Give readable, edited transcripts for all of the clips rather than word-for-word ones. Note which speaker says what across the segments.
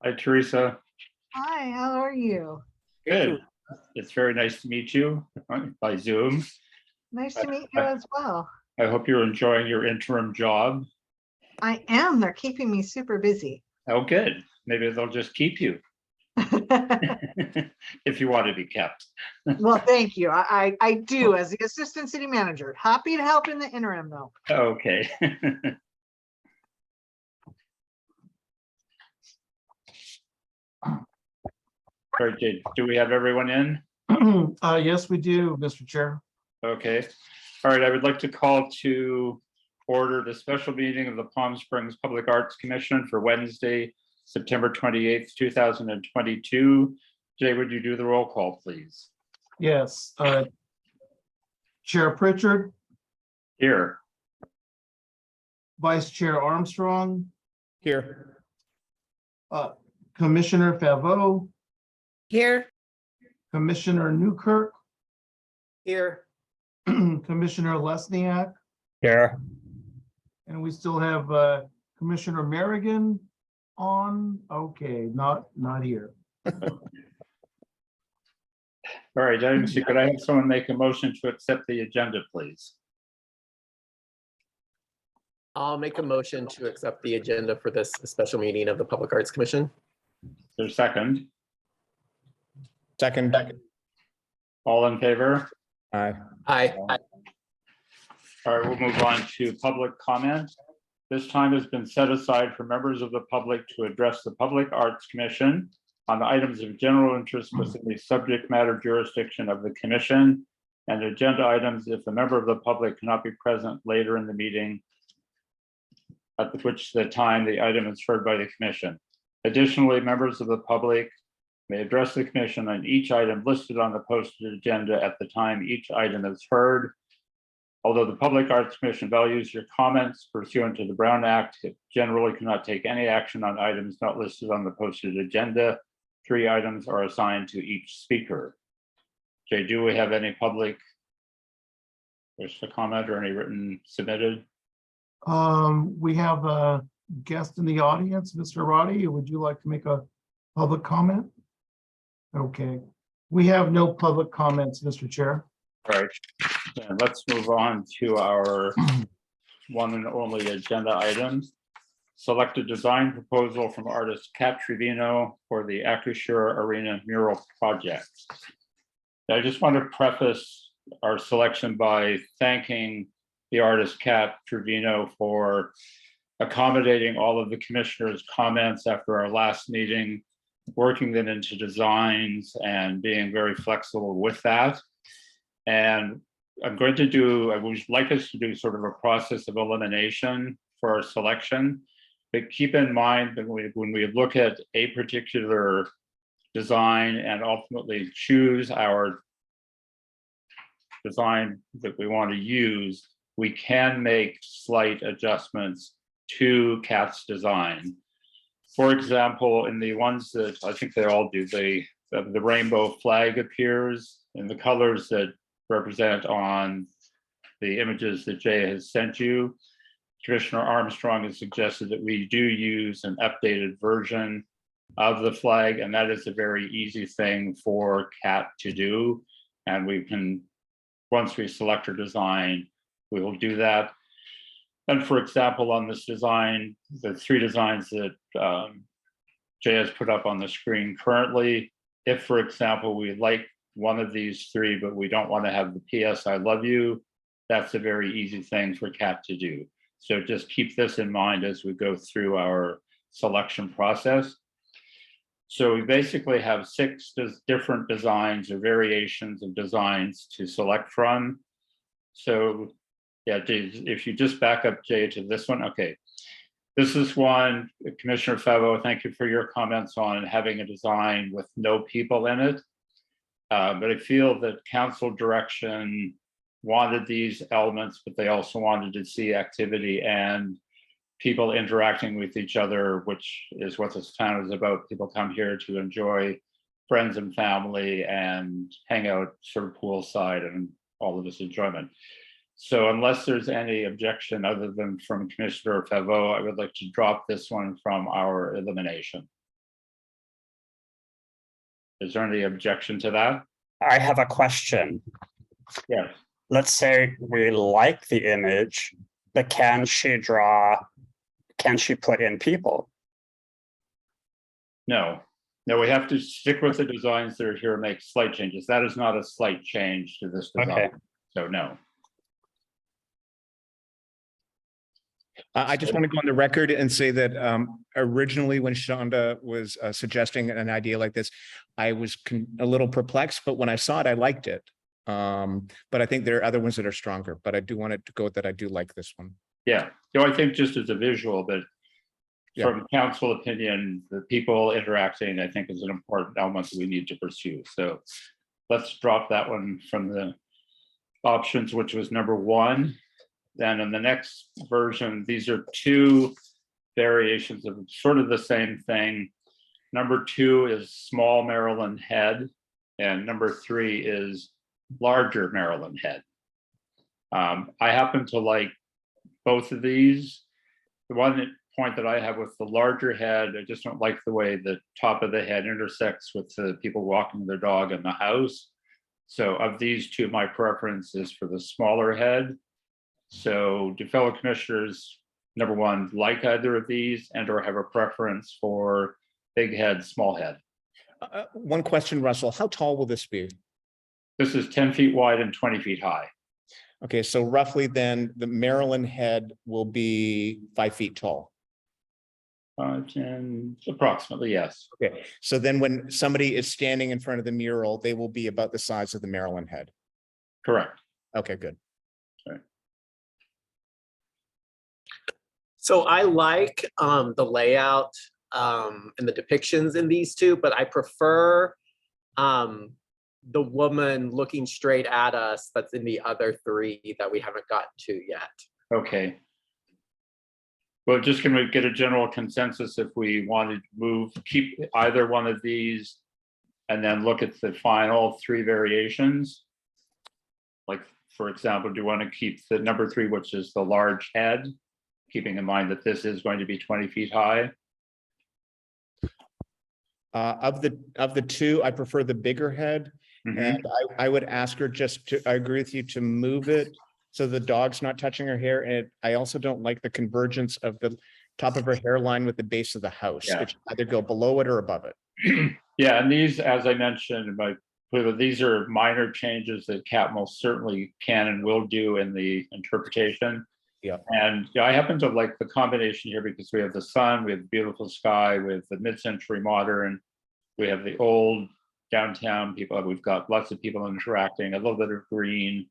Speaker 1: Hi, Teresa.
Speaker 2: Hi, how are you?
Speaker 1: Good. It's very nice to meet you by Zoom.
Speaker 2: Nice
Speaker 1: I,
Speaker 2: to meet you
Speaker 1: I
Speaker 2: as well.
Speaker 1: I hope you're enjoying your interim job.
Speaker 2: I am. They're keeping me super busy.
Speaker 1: Oh, good. Maybe they'll just keep you if you want to be kept.
Speaker 2: Well, thank you. I do as the assistant city manager. Happy to help in the interim though.
Speaker 1: Okay. All right, Jade, do we have everyone in?
Speaker 3: Yes, we do, Mr. Chair.
Speaker 1: Okay. All right, I would like to call to order the special meeting of the Palm Springs Public Arts Commission for Wednesday, September 28th, 2022. Jay, would you do the roll call, please?
Speaker 3: Yes. Chair Pritchard,
Speaker 1: Here.
Speaker 3: Vice Chair Armstrong,
Speaker 4: Here.
Speaker 3: Commissioner Favreau,
Speaker 4: Here.
Speaker 3: Commissioner Newkirk,
Speaker 4: Here.
Speaker 3: Commissioner Lesniak,
Speaker 4: Here.
Speaker 3: and we still have Commissioner Merrigan on. Okay, not here.
Speaker 1: All right, item C, could I have someone make a motion to accept the agenda, please?
Speaker 4: I'll make a motion to accept the agenda for this special meeting of the Public Arts Commission.
Speaker 1: There's a second.
Speaker 5: Second.
Speaker 1: All in favor?
Speaker 5: Aye.
Speaker 4: Aye.
Speaker 1: All right, we'll move on to public comment. This time has been set aside for members of the public to address the Public Arts Commission on items of general interest within the subject matter jurisdiction of the commission, and agenda items if a member of the public cannot be present later in the meeting, at which the time the item is heard by the commission. Additionally, members of the public may address the commission on each item listed on the posted agenda at the time each item is heard. Although the Public Arts Commission values your comments pursuant to the Brown Act, it generally cannot take any action on items not listed on the posted agenda. 3 items are assigned to each speaker. Jay, do we have any public wish to comment or any written submitted?
Speaker 3: We have a guest in the audience, Mr. Roddy. Would you like to make a public comment? Okay, we have no public comments, Mr. Chair.
Speaker 1: All right, then let's move on to our one and only agenda item. Select a design proposal from artist Trevino for the Actressure Arena mural project. I just want to preface our selection by thanking the artist Trevino for accommodating all of the commissioners' comments after our last meeting, working them into designs and being very flexible with that. And I would like us to do sort of a process of elimination for our selection. But keep in mind that when we look at a particular design and ultimately choose our design that we want to use, we can make slight adjustments to Kat's design. For example, in the ones that I think they all do, the rainbow flag appears in the colors that represent on the images that Jay has sent you. Commissioner Armstrong has suggested that we do use an updated version of the flag, and that is a very easy thing for Kat to do. And we can, once we select our design, we will do that. And for example, on this design, the 3 designs that Jay has put up on the screen currently, if, for example, we like one of these 3, but we don't want to have the PS I love you, that's a very easy thing for Kat to do. So just keep this in mind as we go through our selection process. So we basically have 6 different designs or variations of designs to select from. So yeah, Jay, if you just back up, Jay, to this one. Okay, this is one, Commissioner Favreau, thank you for your comments on having a design with no people in it. But I feel that council direction wanted these elements, but they also wanted to see activity and people interacting with each other, which is what this town is about. People come here to enjoy friends and family and hang out sort of poolside and all of this enjoyment. So unless there's any objection other than from Commissioner Favreau, I would like to drop this one from our elimination. Is there any objection to that?
Speaker 5: I have a question.
Speaker 1: Yes.
Speaker 5: Let's say we like the image, but can she put in people?
Speaker 1: No, we have to stick with the designs that are here and make slight changes. That is not a slight change to this design.
Speaker 5: Okay.
Speaker 1: So no.
Speaker 6: I just want to go on the record and say that originally when Shonda was suggesting an idea like this, I was a little perplexed, but when I saw it, I liked it. But I think there are other ones that are stronger, but I do want it to go that I do like this one.
Speaker 1: Yeah, I think just as a visual, but
Speaker 6: Yeah.
Speaker 1: from council opinion, the people interacting, I think, is an important element that we need to pursue. So let's drop that one from the options, which was number 1. Then in the next version, these are 2 variations of sort of the same thing. Number 2 is small Maryland head, and number 3 is larger Maryland head. I happen to like both of these. The one point that I have with the larger head, I just don't like the way the top of the head intersects with the people walking their dog in the house. So of these 2, my preference is for the smaller head. So do fellow commissioners, number 1, like either of these and or have a preference for big head, small head?
Speaker 6: One question, Russell, how tall will this be?
Speaker 1: This is 10 feet wide and 20 feet high.
Speaker 6: Okay, so roughly then the Maryland head will be 5 feet tall.
Speaker 1: 10, approximately, yes.
Speaker 6: Okay, so then when somebody is standing in front of the mural, they will be about the size of the Maryland head.
Speaker 1: Correct.
Speaker 6: Okay, good.
Speaker 4: So I like the layout and the depictions in these 2, but I prefer the woman looking straight at us that's in the other 3 that we haven't gotten to yet.
Speaker 1: Okay. Well, just can we get a general consensus if we wanted to keep either one of these and then look at the final 3 variations? Like, for example, do you want to keep the number 3, which is the large head, keeping in mind that this is going to be 20 feet high?
Speaker 6: Of the 2, I prefer the bigger head.
Speaker 1: Mhm.
Speaker 6: And I would ask her I agree with you to move it so the dog's not touching her hair. And I also don't like the convergence of the top of her hairline with the base of the house.
Speaker 1: Yeah.
Speaker 6: It should either go below it or above it.
Speaker 1: Yeah, and these, as I mentioned, these are minor changes that Cat most certainly can and will do in the interpretation.
Speaker 6: Yeah.
Speaker 1: And I happen to like the combination here because we have the sun, we have beautiful sky, we have the mid-century modern, we have the old downtown people, we've got lots of people interacting, a little bit of green.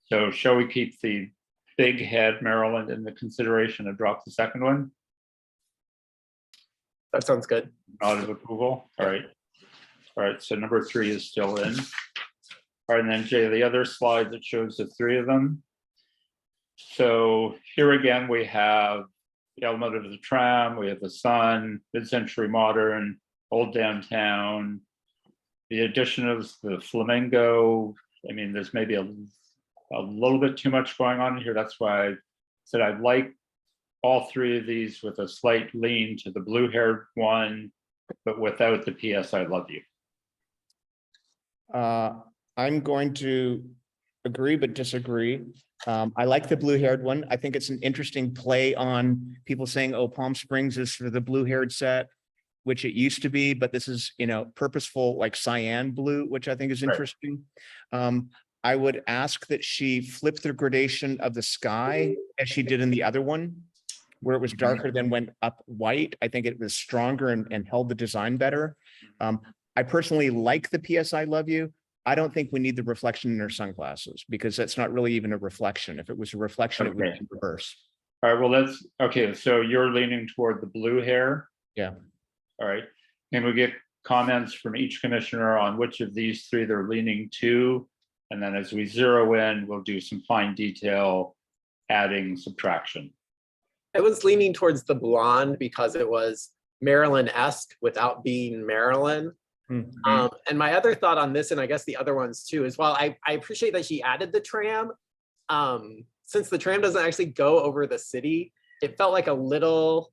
Speaker 1: So shall we keep the big head Maryland in the consideration and drop the second one?
Speaker 4: That sounds good.
Speaker 1: Nod of approval. All right, so number 3 is still in. All right, and then Jay, the other slide that shows the 3 of them. So here again, we have the element of the tram, we have the sun, mid-century modern, old downtown, the addition of the flamingo. I mean, there's maybe a little bit too much going on here. That's why I said I'd like all 3 of these with a slight lean to the blue-haired one, but without the PS I love you.
Speaker 6: I'm going to agree but disagree. I like the blue-haired one. I think it's an interesting play on people saying, oh, Palm Springs is for the blue-haired set, which it used to be, but this is, purposeful, like cyan blue, which I think is interesting. I would ask that she flip the gradation of the sky as she did in the other one, where it was darker, then went up white. I think it was stronger and held the design better. I personally like the PS I love you. I don't think we need the reflection in her sunglasses because that's not really even a reflection. If it was a reflection, it would be reverse.
Speaker 1: All right, well, okay. So you're leaning toward the blue hair.
Speaker 6: Yeah.
Speaker 1: All right. Can we get comments from each commissioner on which of these 3 they're leaning to? And then as we zero in, we'll do some fine detail, adding, subtraction.
Speaker 4: I was leaning towards the blonde because it was Maryland-esque without being Maryland.
Speaker 6: Mm-hmm.
Speaker 4: And my other thought on this, and I guess the other ones too, is while I appreciate that she added the tram, since the tram doesn't actually go over the city, it felt like a little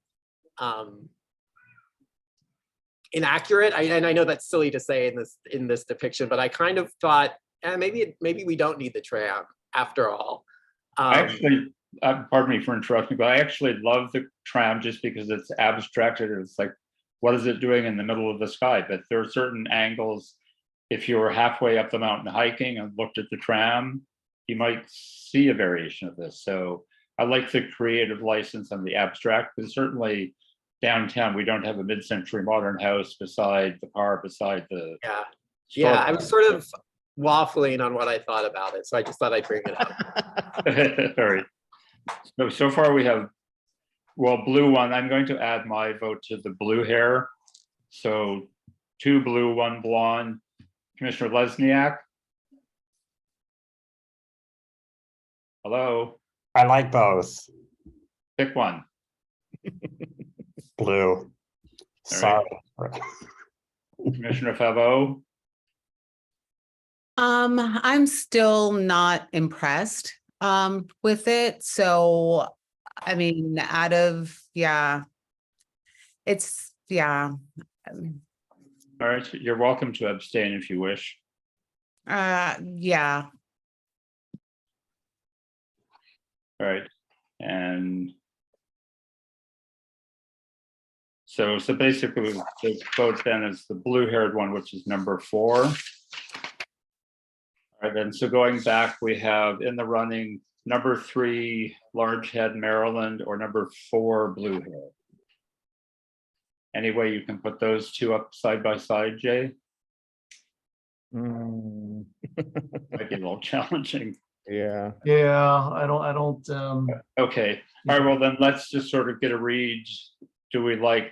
Speaker 4: inaccurate. And I know that's silly to say in this depiction, but I kind of thought, maybe we don't need the tram after all.
Speaker 1: Actually, pardon me for interrupting, but I actually love the tram just because it's abstracted. It's like, what is it doing in the middle of the sky? But there are certain angles. If you were halfway up the mountain hiking and looked at the tram, you might see a variation of this. So I like the creative license on the abstract, but certainly downtown, we don't have a mid-century modern house beside the car, beside the.
Speaker 4: Yeah, I was sort of waffling on what I thought about it, so I just thought I'd bring it up.
Speaker 1: All right. So far we have, well, blue one. I'm going to add my vote to the blue hair. So 2 blue, 1 blonde. Commissioner Lesniak. Hello,
Speaker 5: I like both.
Speaker 1: pick one.
Speaker 5: Blue.
Speaker 1: All
Speaker 5: Sorry.
Speaker 1: Commissioner Favo.
Speaker 7: I'm still not impressed with it. So, I mean, it's
Speaker 1: All right, you're welcome to abstain if you wish.
Speaker 7: yeah.
Speaker 1: All right, and so basically the vote then is the blue-haired one, which is number 4. All right, then so going back, we have in the running number 3, large head Maryland, or number 4, blue hair. Any way you can put those two up side by side, Jay?
Speaker 6: Mm,
Speaker 1: Might be a little challenging.
Speaker 6: yeah.
Speaker 3: Yeah, I don't,
Speaker 1: Okay, all right, well then let's just sort of get a read. Do we like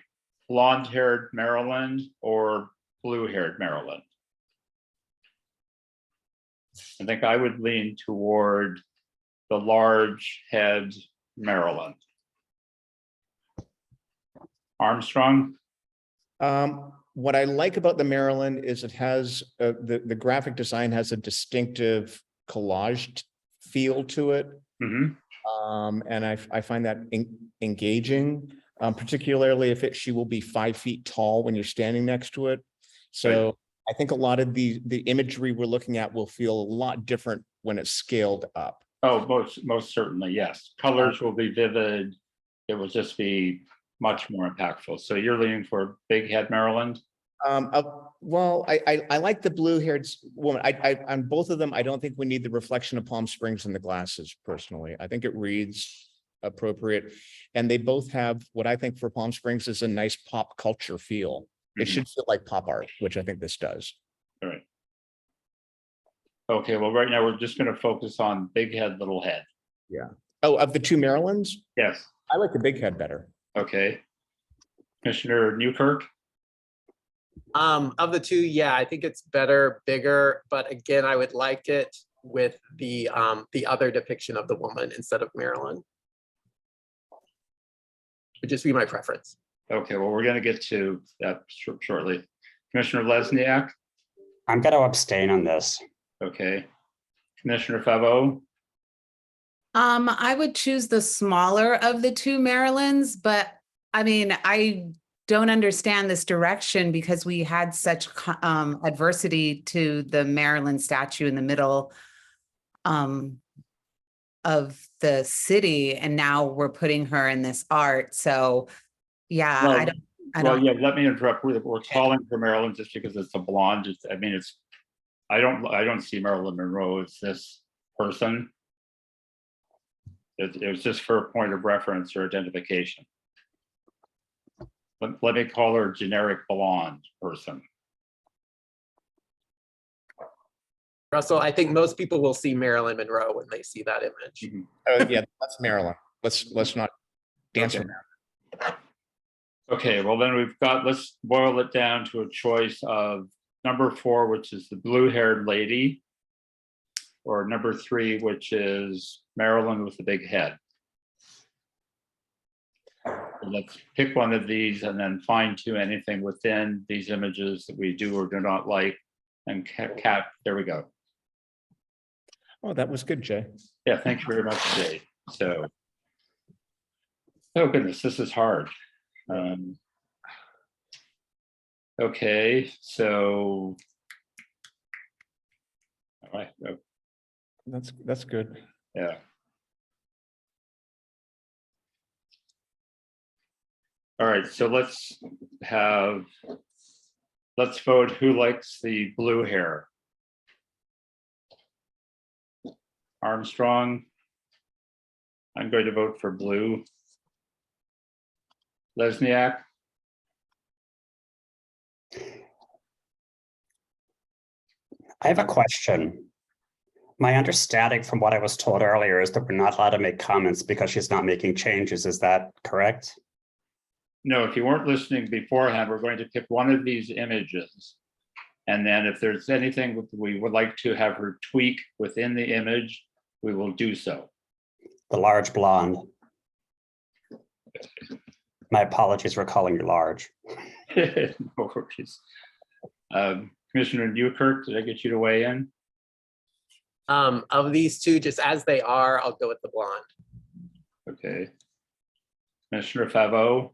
Speaker 1: blonde-haired Maryland or blue-haired Maryland? I think I would lean toward the large head Maryland. Armstrong?
Speaker 6: What I like about the Maryland is it has, the graphic design has a distinctive collage feel to it.
Speaker 1: Mm-hmm.
Speaker 6: And I find that engaging, particularly if she will be 5 feet tall when you're standing next to it. So
Speaker 1: Right.
Speaker 6: I think a lot of the imagery we're looking at will feel a lot different when it's scaled up.
Speaker 1: Oh, most certainly, yes. Colors will be vivid. It will just be much more impactful. So you're leaning for big head Maryland?
Speaker 6: Well, I like the blue-haired woman. On both of them, I don't think we need the reflection of Palm Springs in the glasses personally. I think it reads appropriate. And they both have what I think for Palm Springs is a nice pop culture feel. It should feel like pop art, which I think this does.
Speaker 1: All right. Okay, well, right now we're just going to focus on big head, little head.
Speaker 6: Yeah. Oh, of the 2 Marylands,
Speaker 1: Yes.
Speaker 6: I like the big head better.
Speaker 1: Okay. Commissioner Newkirk?
Speaker 4: Of the 2, yeah, I think it's better, bigger, but again, I would like it with the other depiction of the woman instead of Marilyn. Would just be my preference.
Speaker 1: Okay, well, we're going to get to that shortly. Commissioner Lesniak?
Speaker 5: I'm going to abstain on this.
Speaker 1: Okay. Commissioner Favo?
Speaker 7: I would choose the smaller of the 2 Marylands, but I mean, I don't understand this direction because we had such adversity to the Maryland statue in the middle of the city, and now we're putting her in this art. So yeah,
Speaker 1: Well,
Speaker 7: I don't.
Speaker 1: Yeah, let me interrupt. We're calling for Maryland just because it's a blonde. I mean, I don't see Marilyn Monroe as this person. It was just for a point of reference or identification. Let me call her generic blonde person.
Speaker 4: Russell, I think most people will see Marilyn Monroe when they see that image.
Speaker 6: Oh, yeah, that's Maryland. Let's not dance
Speaker 1: Okay.
Speaker 6: around.
Speaker 1: Okay, well then let's boil it down to a choice of number 4, which is the blue-haired lady, or number 3, which is Marilyn with the big head. So let's pick one of these and then fine tune anything within these images that we do or do not like. And cat, there we go.
Speaker 6: Oh, that was good, Jay.
Speaker 1: Yeah, thank you very much, Jay. So, oh goodness, this is hard. Okay, so. All right,
Speaker 6: That's good.
Speaker 1: yeah. All right, so let's vote who likes the blue hair. Armstrong. I'm going to vote for blue. Lesniak.
Speaker 5: I have a question. My understanding from what I was told earlier is that we're not allowed to make comments because she's not making changes. Is that correct?
Speaker 1: No, if you weren't listening beforehand, we're going to pick one of these images. And then if there's anything we would like to have her tweak within the image, we will do so.
Speaker 5: The large blonde. My apologies for calling you large.
Speaker 1: No worries. Commissioner Newkirk, did I get you to weigh in?
Speaker 4: Of these two, just as they are, I'll go with the blonde.
Speaker 1: Okay. Commissioner Favreau?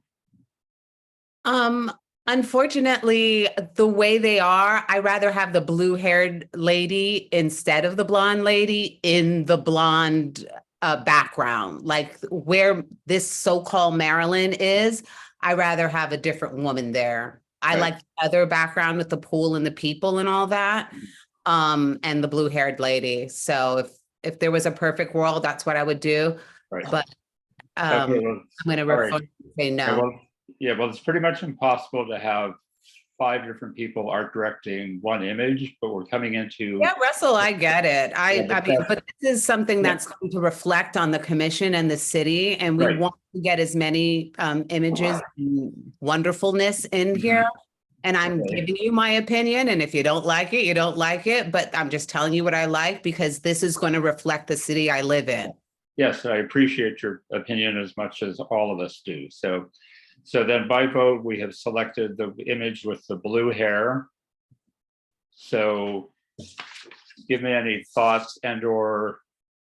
Speaker 7: Unfortunately, the way they are, I rather have the blue-haired lady instead of the blonde lady in the blonde background. Like where this so-called Marilyn is, I rather have a different woman there. I
Speaker 1: Right.
Speaker 7: like the other background with the pool and the people and all that, and the blue-haired lady. So if there was a perfect world, that's what I would do.
Speaker 1: Right.
Speaker 7: But
Speaker 1: Okay, well,
Speaker 7: I'm going to
Speaker 1: all right.
Speaker 7: say
Speaker 1: Yeah,
Speaker 7: no.
Speaker 1: well, it's pretty much impossible to have 5 different people art directing one image, but we're coming into.
Speaker 7: Yeah, Russell, I get it.
Speaker 1: Yeah, but
Speaker 7: I mean,
Speaker 1: that's-
Speaker 7: but this is something
Speaker 1: Yeah.
Speaker 7: that's going to reflect on the commission and the city, and we
Speaker 1: Right.
Speaker 7: want to get as many images and wonderfulness in here. And I'm
Speaker 1: Okay.
Speaker 7: giving you my opinion, and if you don't like it, you don't like it, but I'm just telling you what I like because this is going to reflect the city I live in.
Speaker 1: Yes, I appreciate your opinion as much as all of us do. So then by vote, we have selected the image with the blue hair. So give me any thoughts and or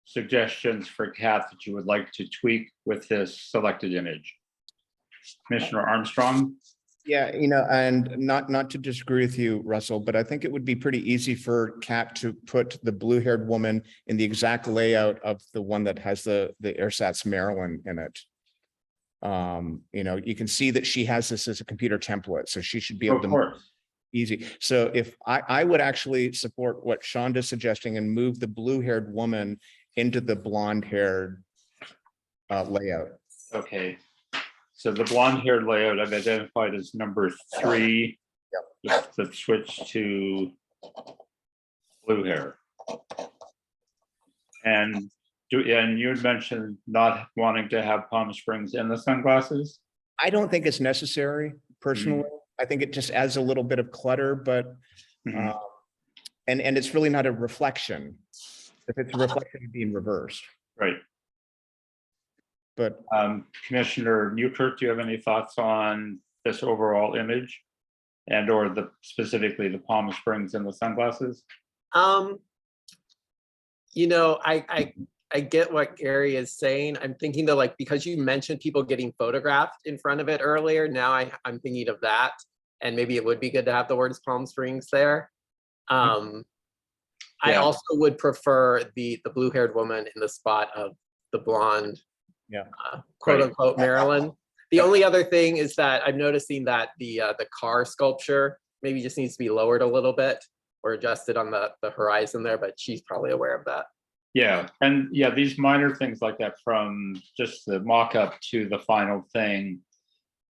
Speaker 1: suggestions for Kat that you would like to tweak with this selected image. Commissioner Armstrong?
Speaker 6: Yeah, and not to disagree with you, Russell, but I think it would be pretty easy for Kat to put the blue-haired woman in the exact layout of the one that has the ersatz Maryland in it. You can see that she has this as a computer template, so she should be able
Speaker 1: Of
Speaker 6: to
Speaker 1: course.
Speaker 6: easy. So if I would actually support what Shonda's suggesting and move the blue-haired woman into the blonde-haired layout.
Speaker 1: Okay. So the blonde haired layout I've identified as number 3. Just to switch to blue hair. And you had mentioned not wanting to have Palm Springs in the sunglasses.
Speaker 6: I don't think it's necessary personally. I think it just adds a little bit of clutter, but
Speaker 1: Mhm.
Speaker 6: and it's really not a reflection. If it's a reflection, it'd be in reversed.
Speaker 1: Right.
Speaker 6: But
Speaker 1: Commissioner Newkirk, do you have any thoughts on this overall image and or specifically the Palm Springs and the sunglasses?
Speaker 4: I get what Gary is saying. I'm thinking though, like, because you mentioned people getting photographed in front of it earlier, now I'm thinking of that. And maybe it would be good to have the words Palm Springs there. I
Speaker 1: Yeah.
Speaker 4: also would prefer the blue-haired woman in the spot of the blonde, quote unquote Maryland. The only other thing is that I'm noticing that the car sculpture maybe just needs to be lowered a little bit or adjusted on the horizon there, but she's probably aware of that.
Speaker 1: Yeah, and yeah, these minor things like that from just the mock-up to the final thing,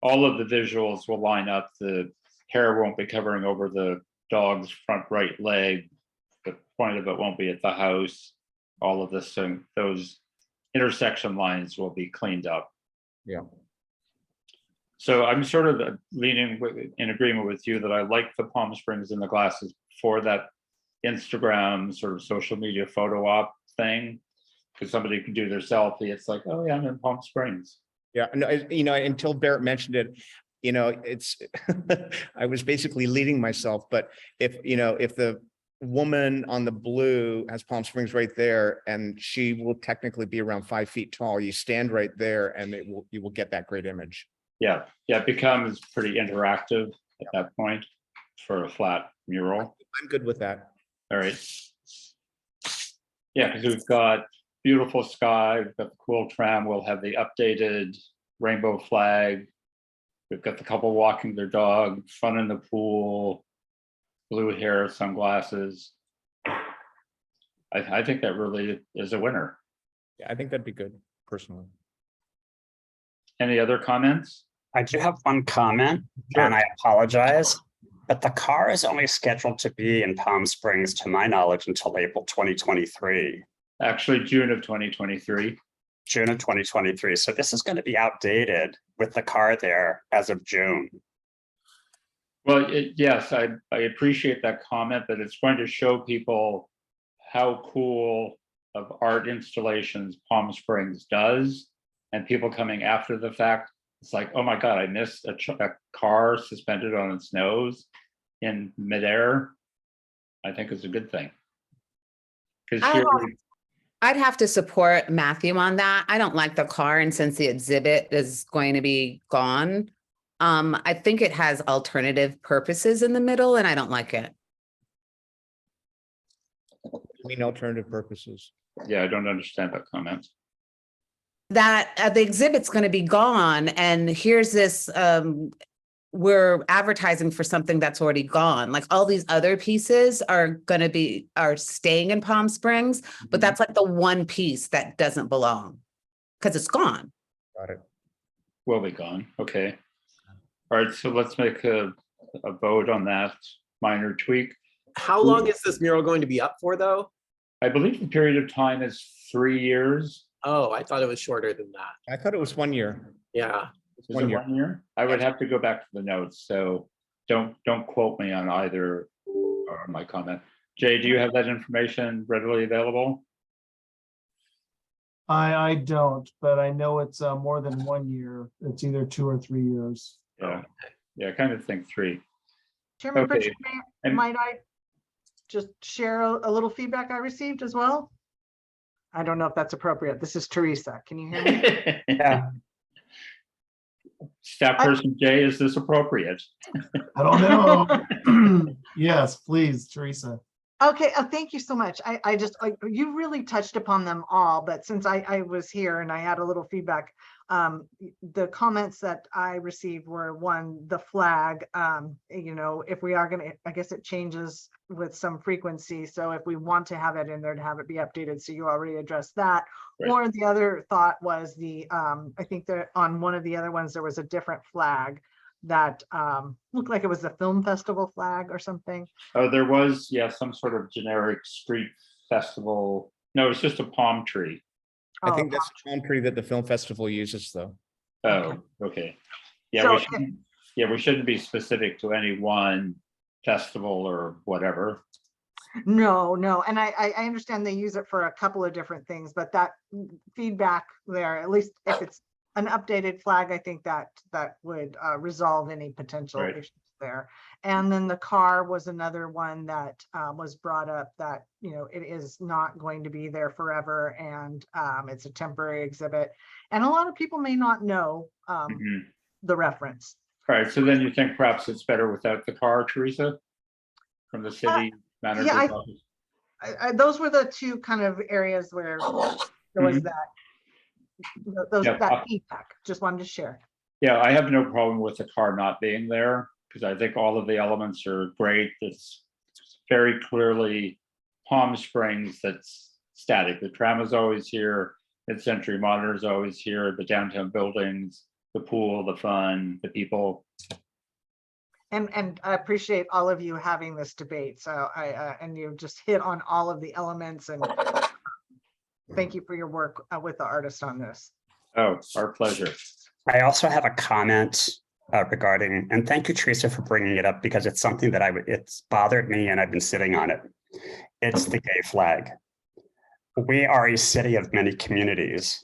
Speaker 1: all of the visuals will line up. The hair won't be covering over the dog's front right leg. The point of it won't be at the house. All of this, those intersection lines will be cleaned up.
Speaker 6: Yeah.
Speaker 1: So I'm sort of leaning in agreement with you that I like the Palm Springs and the glasses for that Instagram sort of social media photo op thing. Because somebody can do their selfie. It's like, oh yeah, I'm in Palm Springs.
Speaker 6: yeah, no, until Barrett mentioned it, it's I was basically leading myself, but if the woman on the blue has Palm Springs right there, and she will technically be around 5 feet tall, you stand right there and you will get that great image.
Speaker 1: Yeah, it becomes pretty interactive at that point for a flat mural.
Speaker 6: I'm good with that.
Speaker 1: All right. Yeah, because we've got beautiful sky, we've got the cool tram, we'll have the updated rainbow flag. We've got the couple walking their dog, fun in the pool, blue hair, sunglasses. I think that really is a winner.
Speaker 6: Yeah, I think that'd be good, personally.
Speaker 1: Any other comments?
Speaker 5: I do have one comment,
Speaker 1: Sure.
Speaker 5: and I apologize, but the car is only scheduled to be in Palm Springs, to my knowledge, until April 2023,
Speaker 1: Actually, June of 2023.
Speaker 5: June of 2023. So this is going to be outdated with the car there as of June.
Speaker 1: Well, yes, I appreciate that comment, but it's going to show people how cool of art installations Palm Springs does. And people coming after the fact, it's like, oh my God, I missed a car suspended on its nose in midair. I think it's a good thing. Because
Speaker 7: I
Speaker 1: here,
Speaker 7: don't- I'd have to support Matthew on that. I don't like the car, and since the exhibit is going to be gone, I think it has alternative purposes in the middle, and I don't like it.
Speaker 6: I mean, alternative purposes.
Speaker 1: yeah, I don't understand that comment.
Speaker 7: That the exhibit's going to be gone, and here's this, we're advertising for something that's already gone. Like all these other pieces are staying in Palm Springs, but that's like the one piece that doesn't belong because it's gone.
Speaker 6: Got it.
Speaker 1: Will be gone, okay. All right, so let's make a vote on that minor tweak.
Speaker 4: How long is this mural going to be up for, though?
Speaker 1: I believe the period of time is 3 years.
Speaker 4: Oh, I thought it was shorter than that.
Speaker 6: I thought it was 1 year.
Speaker 4: Yeah.
Speaker 1: Is
Speaker 6: 1
Speaker 1: it
Speaker 6: year.
Speaker 1: 1 year? I would have to go back to the notes, so don't quote me on either or my comment. Jay, do you have that information readily available?
Speaker 3: I don't, but I know it's more than 1 year. It's either 2 or 3 years.
Speaker 1: Yeah, I kind of think 3.
Speaker 2: Chairman
Speaker 1: Okay,
Speaker 2: Pritchard,
Speaker 1: and-
Speaker 2: might I just share a little feedback I received as well? I don't know if that's appropriate. This is Teresa. Can you hear me?
Speaker 5: Yeah,
Speaker 1: Staff person Jay, is this appropriate?
Speaker 3: I don't know. Yes, please, Teresa.
Speaker 2: Okay, thank you so much. You really touched upon them all, but since I was here and I had a little feedback, the comments that I received were, one, the flag, if we are gonna, I guess it changes with some frequency. So if we want to have it in there, to have it be updated. So you already addressed that.
Speaker 1: Right.
Speaker 2: Or the other thought was I think that on one of the other ones, there was a different flag that looked like it was the film festival flag or something.
Speaker 1: Oh, there was, yeah, some sort of generic street festival. No, it's just a palm tree.
Speaker 6: I
Speaker 2: Oh,
Speaker 6: think that's the palm tree that the film festival uses, though.
Speaker 1: Oh, okay. Yeah,
Speaker 2: So,
Speaker 1: we shouldn't be specific to any one festival or whatever.
Speaker 2: No, and I understand they use it for a couple of different things, but that feedback there, at least if it's an updated flag, I think that would resolve any potential
Speaker 1: Right.
Speaker 2: issues there. And then the car was another one that was brought up, that, it is not going to be there forever, and it's a temporary exhibit. And a lot of people may not know
Speaker 1: Mhm.
Speaker 2: the reference.
Speaker 1: All right, so then you think perhaps it's better without the car, Teresa? From the city manager's
Speaker 2: yeah,
Speaker 1: office?
Speaker 2: Those were the two kind of areas where there was
Speaker 1: Mhm. Yeah,
Speaker 2: that feedback. Just wanted to share.
Speaker 1: Yeah, I have no problem with the car not being there, because I think all of the elements are great. It's very clearly Palm Springs that's static. The tram is always here, Mid-Century Monitor is always here, the downtown buildings, the pool, the fun, the people.
Speaker 2: And I appreciate all of you having this debate. So and you just hit on all of the elements, and thank you for your work with the artist on this.
Speaker 1: Oh, our pleasure.
Speaker 5: I also have a comment regarding, and thank you, Teresa, for bringing it up, because it's something that it's bothered me and I've been sitting on it. It's the gay flag. We are a city of many communities,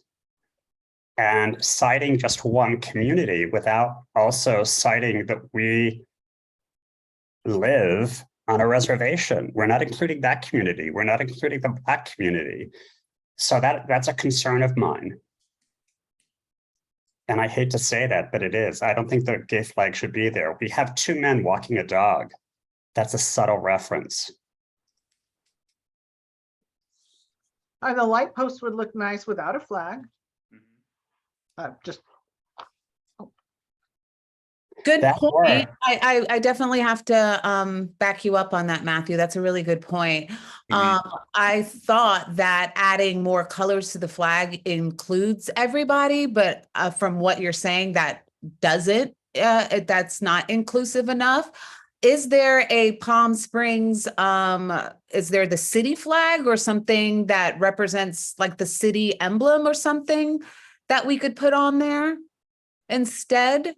Speaker 5: and citing just one community without also citing that we live on a reservation. We're not including that community. We're not including the Black community. So that's a concern of mine. And I hate to say that, but it is. I don't think the gay flag should be there. We have two men walking a dog. That's a subtle reference.
Speaker 2: The light post would look nice without a flag. Just
Speaker 7: Good
Speaker 5: That
Speaker 7: point.
Speaker 5: or-
Speaker 7: I definitely have to back you up on that, Matthew. That's a really good point. I thought that adding more colors to the flag includes everybody, but from what you're saying, that doesn't. That's not inclusive enough. Is there a Palm Springs? Is there the city flag or something that represents like the city emblem or something that we could put on there instead?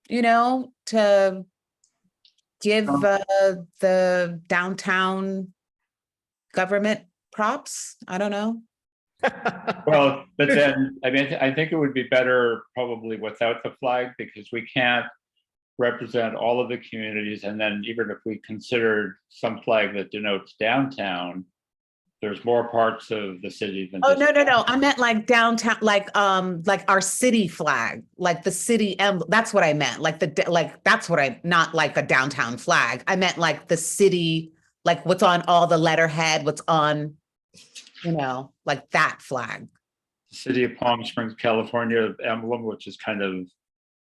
Speaker 7: You know, to give the downtown government props. I don't know.
Speaker 1: Well, but then, I mean, I think it would be better probably without the flag, because we can't represent all of the communities. And then even if we considered some flag that denotes downtown, there's more parts of the city than.
Speaker 7: Oh,
Speaker 1: just
Speaker 7: no. I meant like downtown, like our city flag, like the city emblem. That's what I meant. That's what not like a downtown flag. I meant like the city, like what's on all the letterhead, what's on, like that flag.
Speaker 1: City of Palm Springs, California emblem, which is kind of.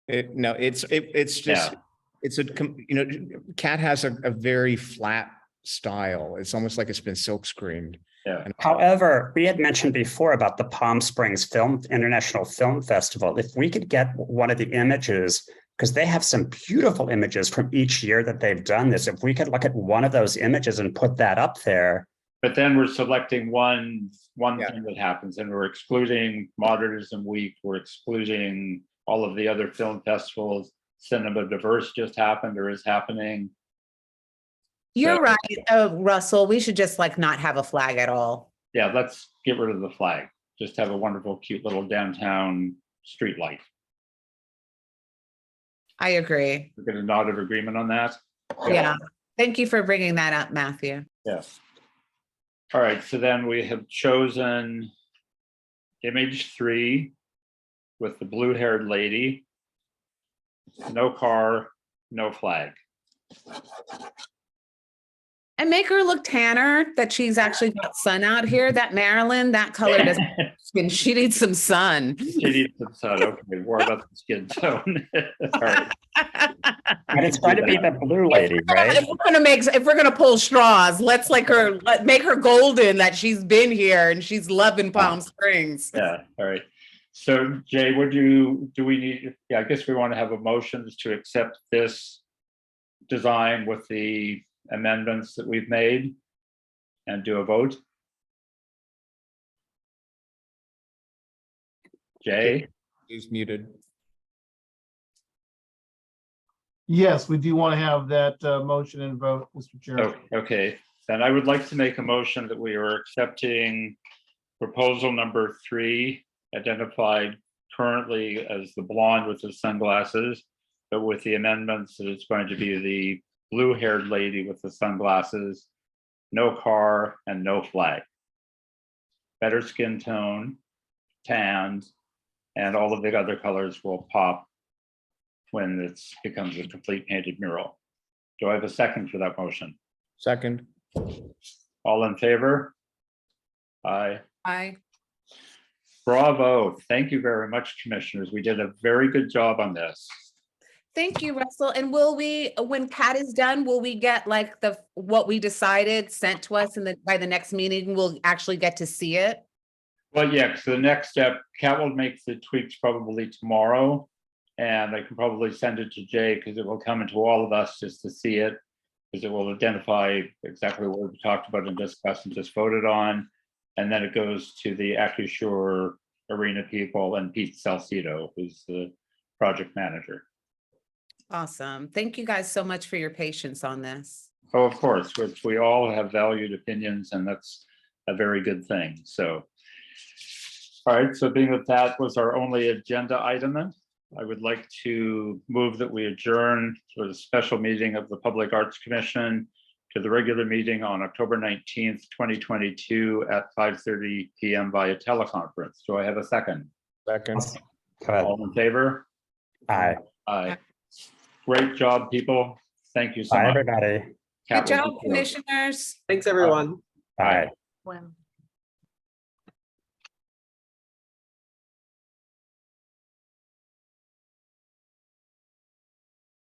Speaker 6: It's just, Cat has a very flat style. It's almost like it's been silk screened.
Speaker 1: Yeah.
Speaker 5: However, we had mentioned before about the Palm Springs International Film Festival. If we could get one of the images, because they have some beautiful images from each year that they've done this. If we could look at one of those images and put that up there.
Speaker 1: But then we're selecting one thing that happens, and we're excluding Modernism Week. We're excluding all of the other film festivals. Cinema Diverse just happened or is happening.
Speaker 7: You're right, Russell. We should just like not have a flag at all.
Speaker 1: Yeah, let's get rid of the flag. Just have a wonderful, cute little downtown street light.
Speaker 7: I agree.
Speaker 1: We're going to nod of agreement on that.
Speaker 7: Yeah. Thank you for bringing that up, Matthew.
Speaker 1: Yes. All right, so then we have chosen image 3 with the blue-haired lady. No car, no flag.
Speaker 7: And make her look tanner, that she's actually got sun out here. That Maryland, that color doesn't, and she needs some sun.
Speaker 1: She needs some sun. Okay, more about the skin tone. All right.
Speaker 5: And it's going to be the blue lady, right?
Speaker 7: If we're gonna pull straws, let's make her golden, that she's been here and she's loving Palm Springs.
Speaker 1: Yeah, all right. So Jay, do we need, I guess we want to have a motion to accept this design with the amendments that we've made and do a vote. Jay?
Speaker 6: He's muted.
Speaker 3: Yes, we do want to have that motion and vote, Mr. Chair.
Speaker 1: Oh, okay, then I would like to make a motion that we are accepting proposal number 3, identified currently as the blonde with the sunglasses, but with the amendments that it's going to be the blue-haired lady with the sunglasses, no car, and no flag. Better skin tone, tanned, and all of the other colors will pop when it becomes a complete painted mural. Do I have a second for that motion?
Speaker 6: Second.
Speaker 1: All in favor? Aye.
Speaker 7: Aye.
Speaker 1: Bravo. Thank you very much, commissioners. We did a very good job on this.
Speaker 7: Thank you, Russell. And will we, when Kat is done, will we get like what we decided sent to us, and by the next meeting, we'll actually get to see it?
Speaker 1: Well, yeah, so the next step, Kat will make the tweaks probably tomorrow, and I can probably send it to Jay because it will come into all of us just to see it, because it will identify exactly what we talked about and discussed and just voted on. And then it goes to the Actressure arena people and Pete Salcido, who's the project manager.
Speaker 7: Awesome. Thank you guys so much for your patience on this.
Speaker 1: Oh, of course, which we all have valued opinions, and that's a very good thing. So, all right, so being that was our only agenda item, then I would like to move that we adjourn for the special meeting of the Public Arts Commission to the regular meeting on October 19th, 2022 at 5:30 p.m. via teleconference. Do I have a second?
Speaker 6: Second.
Speaker 5: Go ahead.
Speaker 1: All in favor?
Speaker 5: Aye.
Speaker 1: Aye. Great job, people. Thank you so
Speaker 5: Bye,
Speaker 1: much.
Speaker 5: everybody.
Speaker 7: Good
Speaker 1: Cat will
Speaker 7: job,
Speaker 1: be closed.
Speaker 7: commissioners.
Speaker 4: Thanks, everyone.
Speaker 5: Bye.
Speaker 2: When.